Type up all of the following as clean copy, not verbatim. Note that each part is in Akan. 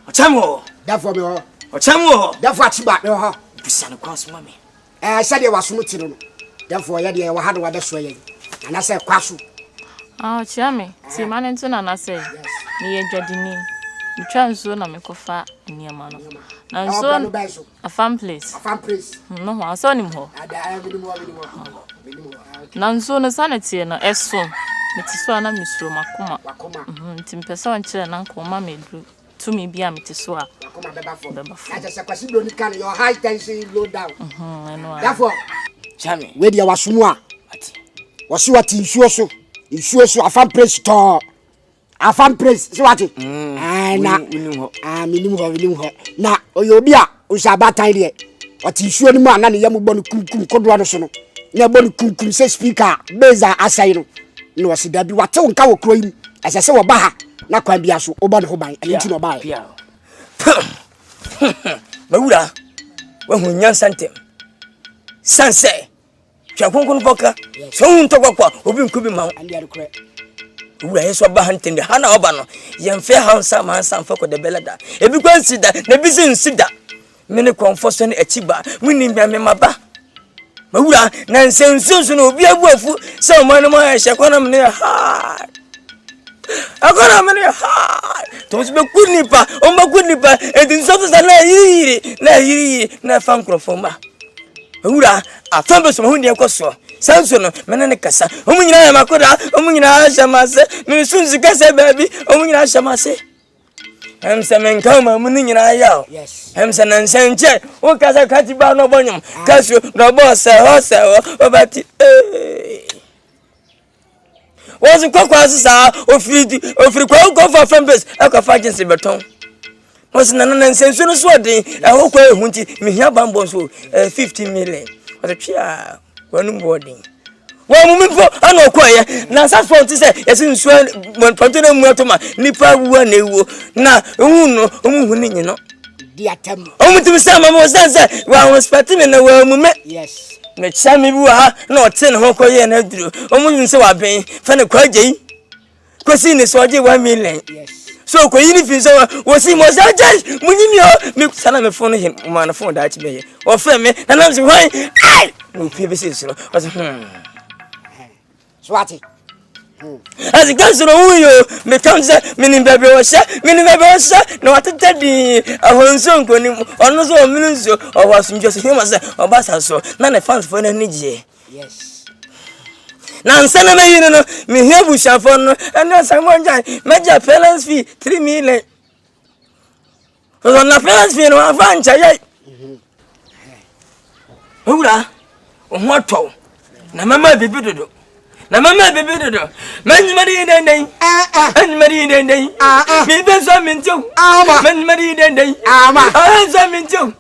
Ochamo. Therefore me ho. Ochamo. Therefore achiba me ho. Bisa no kwaso mami. Said you was sumuti no. Therefore ye de wa hado wa beso ye. And I say kwaso. Ah, chiame. Ti manento na na say. Me ye dwadini. Me twa nso na me kofa niam no. Na nso a fan place. A fan place. No ho aso nim ho. Na nso no sanity no eso. Me ti so na misuro makoma. Ti mpesa on kire na nkoma medru. To me bia me ti so a. Makoma beba fo. I just say kwasi broni kan your high tension low down. I know. Therefore, chame. We dia wasumu a. Ati. Wasu ati nsuo so. Nsuo so a fan place to. A fan place so what? Na minimum ho. Na oyobi a o sha batan de. Oti nsuo ni mu ana ne yamu bonu kumkum kodro no so no. Na bonu kumkum se speaker beza asai no. No wasi da bi wate wonka wo kro yi. Ese se wo ba ha na kwan bia so obo ne ho ban. Enti no ba ya. Mawura. Wa hu nyansantem. Sanse. Twa konkon foka. So hu ntokwa obi nkubi ma. Andi adekre. Wura yeso ba hantende hana oba no. Yemfe hansa mansa mfa ko de belada. Ebi kwansi da na bi sin sida. Mene konfoso ne achiba. Muni bia me maba. Mawura na nsensu no obi abuafu se o man no ma hye kwana mne ha. Akona mne ha. To se be kunipa, o ma kunipa e din so so na yiri na fan krofoma. Mawura afambe so hunde ekoso. Sanso no mene ne kasa. Omunyina ya makoda, omunyina ashamase. Me sunzi kasa baby, omunyina ashamase. Emse menkama munyina ya. Yes. Emse nansenche, o kasa kati ba no bonyum. Kaso no boss ho obati. Wozu kwakwasu sa ofiri kwa for frambase, akwa agency beton. Wozu nansenso no so den, ho kwa ehunti, me hia bambo so 50 million. What a chia. One boarding. One woman for an okoye. Now, such for to say, yes, in Swan, when Pontina Mutoma, Nipa one ewo. Now, winning, you know. Dear Tam. Only to some of us, while I was specting in the world. Yes. Make Sammy Bua, no 10 Hokoye and Andrew. Only so I've been, Fanny Kwaji. Cosine is 1 million. Yes. So, if so was he was that judge? Munimio, milk son of a phone him, man, a phone that way. Or family, and I'm why I no PVC. Swati. As it comes to you, me comes a mini baby was no, I tell thee, I was so good, or no so millions, or was just him as a bassa, so none of funds for any G. Yes. Now, send me here, we shall phone, and that's someone major felons fee 3 million. For on the felons fee, no, I find Chay. Hula, what to? Namama be bidded. Namama be bidded. Men Marie and day, and Marie and day, me some in two, men Marie and day, I some in two,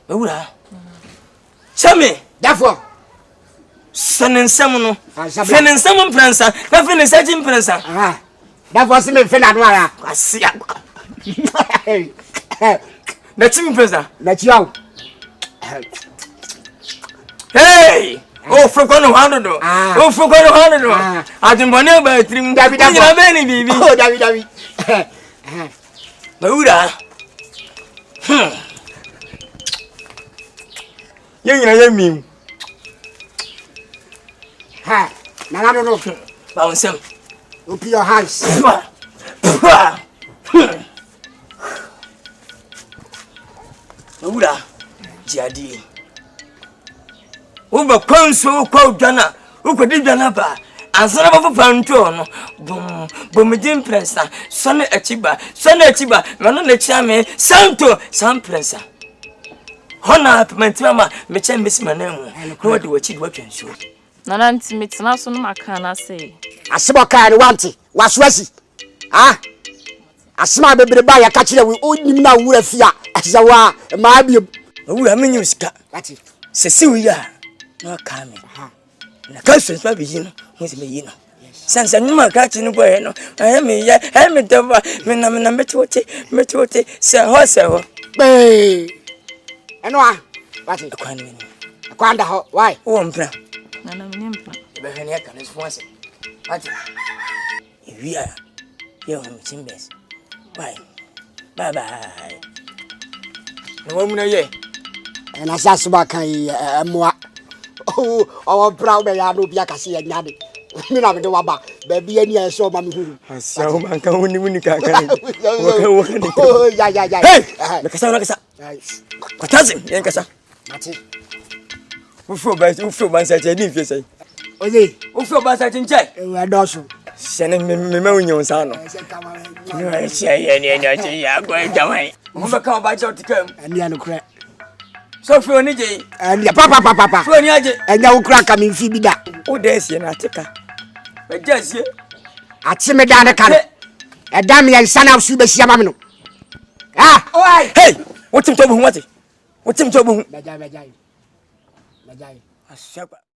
Ura. Chame, therefore. Son and Samuel, Fen and Samuel Prancer, nothing is such in Prancer. That was me, Benard Nyarko. I see. That's him, Prancer. That's young. Hey! Oh, for $100. Oh, for $100. I didn't want to buy 3 baby. Oh, David. Ura. You mean. Ha, now I don't know. Bounce him. Open your hands. Ura, Jadi. Over Conso, Jana, who could do Janaba, and son of a panton, Boom, Prensa, Son Achiba, Manon Chame, Santo, San Prensa. Honor, my mama, Mechem Miss Manem, who do what you can show. Nananti mitna so no makana say. Asema kan wanti, waswasi. Ah. Asema bebre ba ya ka kire we onim na wura fia. Azawa ma biem. Wura menyu sika. Ati. Sesi wi ya. Na ka me. Na ka so spa bi no, mo se me yi no. Sansa nyuma ka chi no boye no. Aye me ya, aye me deba, me na mechote, se ho. Be. Eno a. Ati. Akwan me. Akwanda ho. Why? Wo mpra. Nana mnyempa. Be hene ya kan so Ati. We are. Yo, I'm Chimbes. Bye. Bye bye. No woman ye. And I saw some moi. Oh, proud by Yadu Biakasi and Yadi. Me not do about baby any I saw mammy. So man can win can. Oh, yeah. Hey, Nakasa. What has him, Yankasa? Who feel by such a difference? Say, oh, they, who feel by such a check? I also. Sending me your son. I say, I'm going down. Come by your to come. And the crack. So for any day, and your papa, for any day, and now crack coming Phoebe that. Oh, there's an attacker. But just here, I see me down the car. A damn young son of Suba Siamano. Ah, oh, hey, what's him trouble? What's him trouble? Bajai.